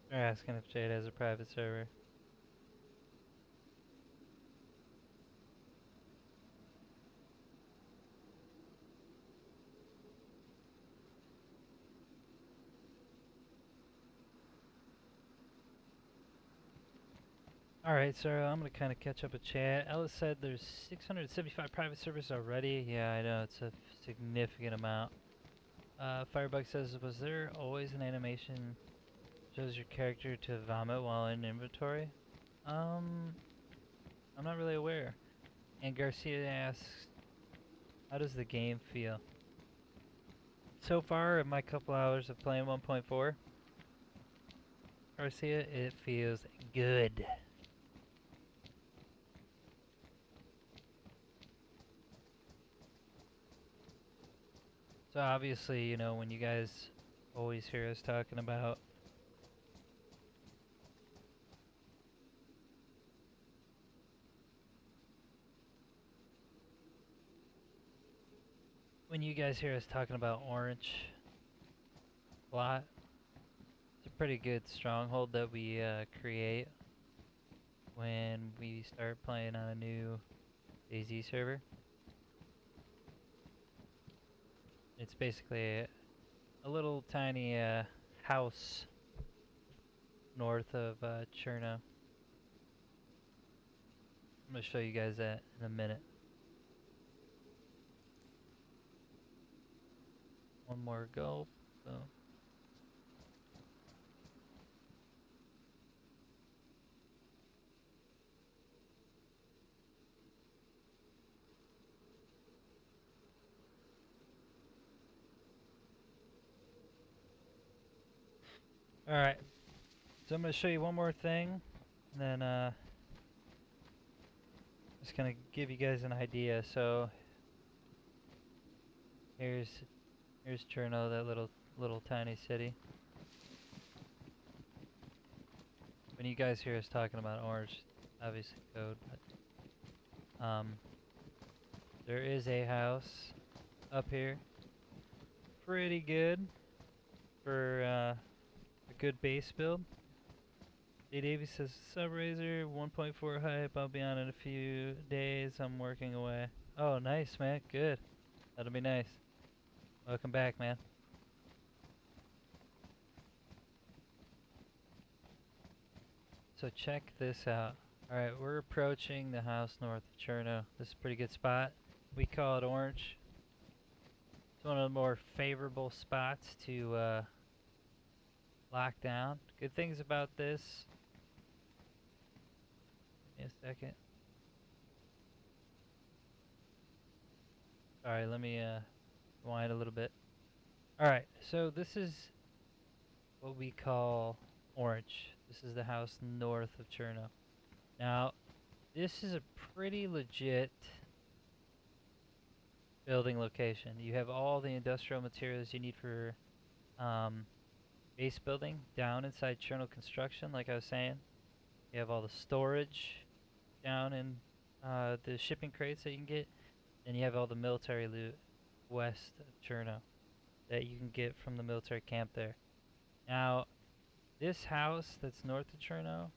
They're asking if Jade has a private server. Alright, so I'm gonna kind of catch up with chat. Ellis said there's 675 private servers already. Yeah, I know, it's a significant amount. Firebug says, was there always an animation shows your character to vomit while in inventory? I'm not really aware. And Garcia asks, how does the game feel? So far, in my couple hours of playing 1.4, Garcia, it feels good. So obviously, you know, when you guys always hear us talking about orange a lot, it's a pretty good stronghold that we create when we start playing on a new DayZ server. It's basically a little tiny house north of Cherno. I'm going to show you guys that in a minute. One more gulp. So. Alright, so I'm going to show you one more thing, and then just going to give you guys an idea. So here's Cherno, that little tiny city. When you guys hear us talking about orange, obviously code, but there is a house up here, pretty good for a good base build. J Davies says, Subraiser 1.4 hype, I'll be on in a few days, I'm working away. Oh, nice, man, good. That'll be nice. Welcome back, man. So check this out. Alright, we're approaching the house north of Cherno. This is a pretty good spot. We call it orange. It's one of the more favorable spots to lock down. Good things about this. Give me a second. Sorry, let me wind a little bit. Alright, so this is what we call orange. This is the house north of Cherno. Now, this is a pretty legit building location. You have all the industrial materials you need for base building down inside Cherno Construction, like I was saying. You have all the storage down in the shipping crates that you can get. And you have all the military loot west of Cherno that you can get from the military camp there. Now, this house that's north of Cherno,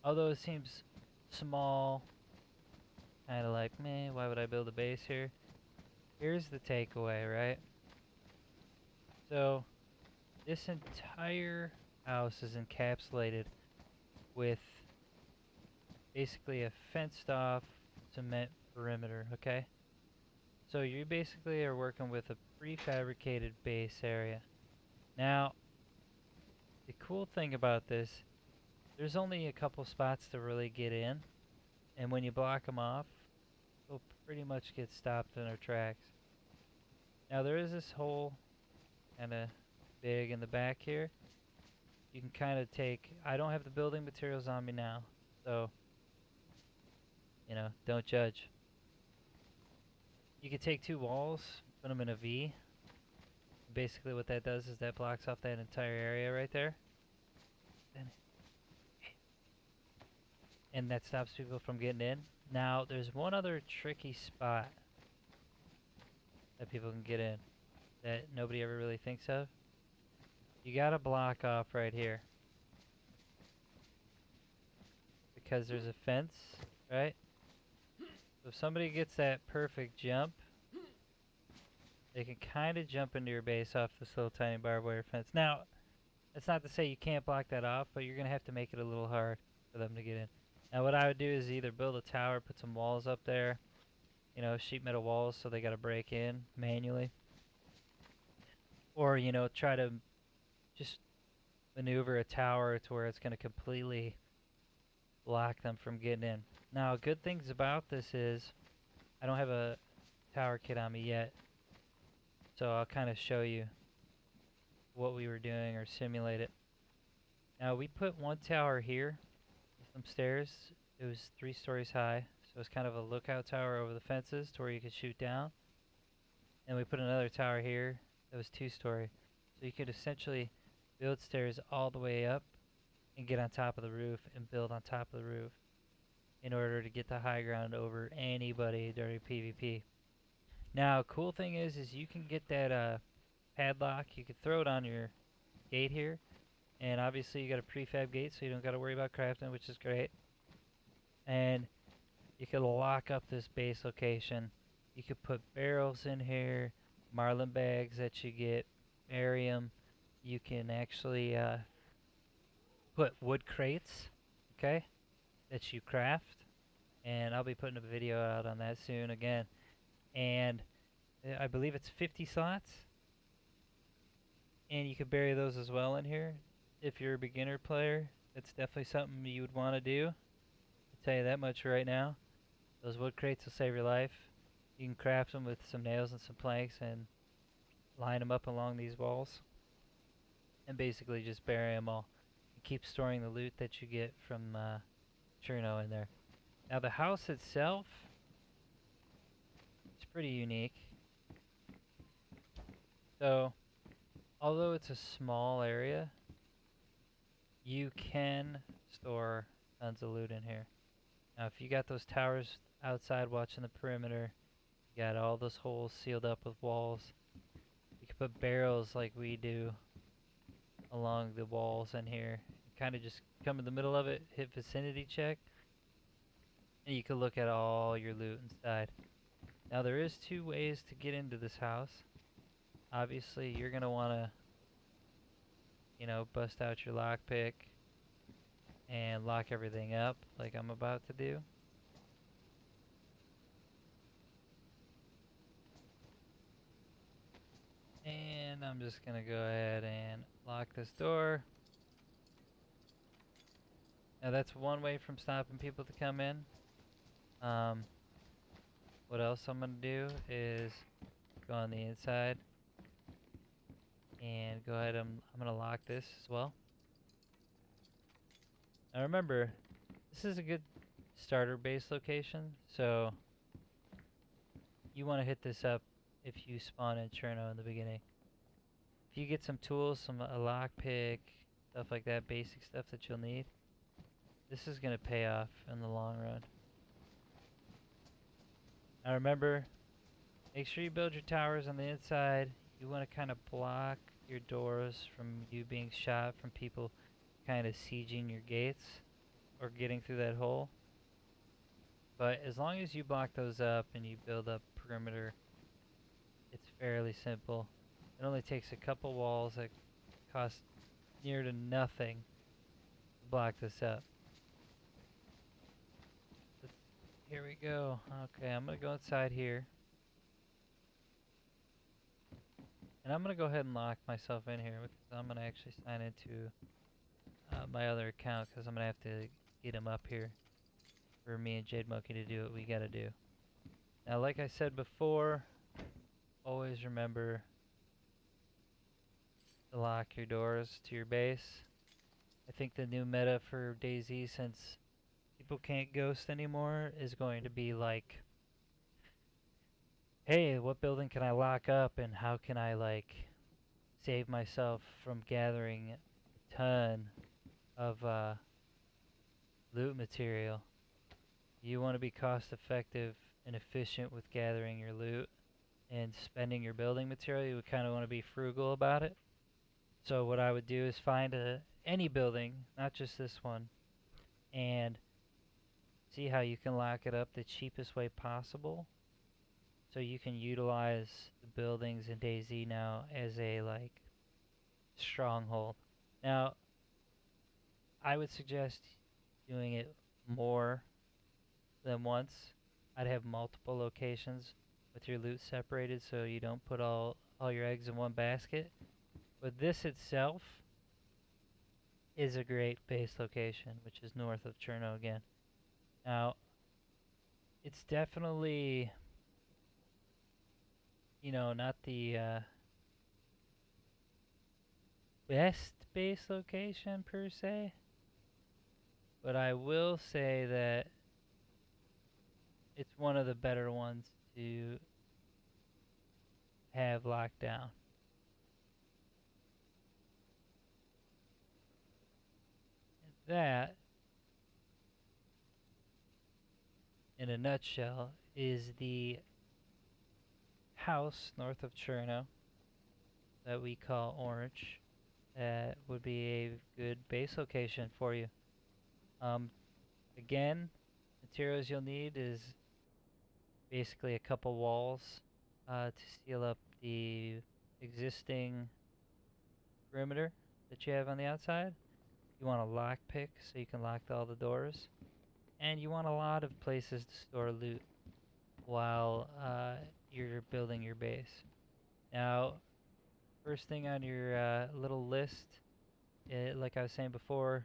although it seems small, kind of like, meh, why would I build a base here? Here's the takeaway, right? So, this entire house is encapsulated with basically a fenced off cement perimeter, okay? So you basically are working with a prefabricated base area. Now, the cool thing about this, there's only a couple spots to really get in, and when you block them off, we'll pretty much get stopped in our tracks. Now there is this hole kind of big in the back here. You can kind of take, I don't have the building materials on me now, so, you know, don't judge. You could take two walls, put them in a V. Basically what that does is that blocks off that entire area right there. And that stops people from getting in. Now, there's one other tricky spot that people can get in that nobody ever really thinks of. You gotta block off right here. because there's a fence, right? So if somebody gets that perfect jump, they can kind of jump into your base off this little tiny barbed wire fence. Now, that's not to say you can't block that off, but you're going to have to make it a little hard for them to get in. Now what I would do is either build a tower, put some walls up there, you know, sheet metal walls so they got to break in manually. Or, you know, try to just maneuver a tower to where it's going to completely block them from getting in. Now, good things about this is I don't have a tower kit on me yet, so I'll kind of show you what we were doing or simulate it. Now, we put one tower here with some stairs. It was 3 stories high, so it's kind of a lookout tower over the fences to where you could shoot down. And we put another tower here that was 2-story, so you could essentially build stairs all the way up and get on top of the roof and build on top of the roof in order to get the high ground over anybody during PvP. Now, cool thing is you can get that padlock. You could throw it on your gate here, and obviously you got a prefab gate, so you don't got to worry about crafting, which is great. And you could lock up this base location. You could put barrels in here, marlin bags that you get, bury them. You can actually put wood crates, okay, that you craft, and I'll be putting a video out on that soon again. And I believe it's 50 slots, and you could bury those as well in here. If you're a beginner player, it's definitely something you would want to do. I'll tell you that much right now. Those wood crates will save your life. You can craft them with some nails and some planks and line them up along these walls and basically just bury them all. And keep storing the loot that you get from Cherno in there. Now the house itself, it's pretty unique. So, although it's a small area, you can store tons of loot in here. Now if you got those towers outside watching the perimeter, you got all those holes sealed up with walls. You can put barrels like we do along the walls in here. Kind of just come in the middle of it, hit vicinity check, and you can look at all your loot inside. Now there is 2 ways to get into this house. Obviously you're going to want to, you know, bust out your lockpick and lock everything up like I'm about to do. And I'm just going to go ahead and lock this door. Now that's one way from stopping people to come in. What else I'm going to do is go on the inside and go ahead, I'm going to lock this as well. Now remember, this is a good starter base location, so you want to hit this up if you spawn in Cherno in the beginning. If you get some tools, a lockpick, stuff like that, basic stuff that you'll need, this is going to pay off in the long run. Now remember, make sure you build your towers on the inside. You want to kind of block your doors from you being shot from people kind of sieging your gates or getting through that hole. But as long as you block those up and you build up perimeter, it's fairly simple. It only takes a couple walls that cost near to nothing to block this up. Here we go. Okay, I'm going to go inside here. And I'm going to go ahead and lock myself in here because I'm going to actually sign into my other account because I'm going to have to get him up here for me and Jade Monkey to do what we got to do. Now, like I said before, always remember to lock your doors to your base. I think the new meta for DayZ, since people can't ghost anymore, is going to be like, hey, what building can I lock up and how can I like save myself from gathering a ton of loot material. You want to be cost effective and efficient with gathering your loot and spending your building material. You would kind of want to be frugal about it. So what I would do is find any building, not just this one, and see how you can lock it up the cheapest way possible so you can utilize the buildings in DayZ now as a like stronghold. Now, I would suggest doing it more than once. I'd have multiple locations with your loot separated so you don't put all your eggs in one basket. But this itself is a great base location, which is north of Cherno again. Now, it's definitely, not the best base location per se, but I will say that it's one of the better ones to have locked down. That, in a nutshell, is the house north of Cherno that we call Orange. That would be a good base location for you. Um, Again, materials you'll need is basically a couple walls to seal up the existing perimeter that you have on the outside. You want a lock pick so you can lock all the doors. And you want a lot of places to store loot while you're building your base. Now, first thing on your little list, like I was saying before,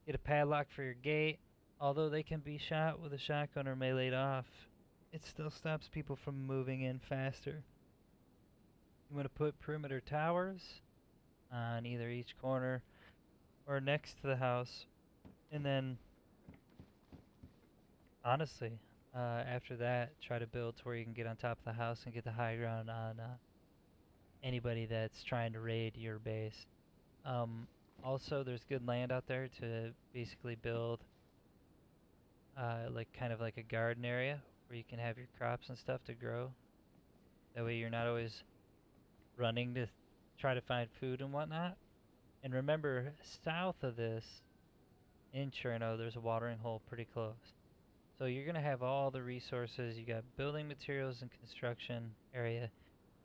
get a padlock for your gate. Although they can be shot with a shotgun or meleeed off, it still stops people from moving in faster. You want to put perimeter towers on either each corner or next to the house. And then, honestly, after that, try to build to where you can get on top of the house and get the high ground on anybody that's trying to raid your base. Um, Also, there's good land out there to basically build like kind of like a garden area where you can have your crops and stuff to grow. That way you're not always running to try to find food and whatnot. And remember, south of this, in Cherno, there's a watering hole pretty close. So you're going to have all the resources. You got building materials and construction area.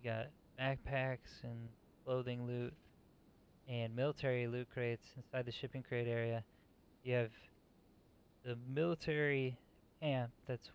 You got backpacks and clothing loot and military loot crates inside the shipping crate area. You have the military camp that's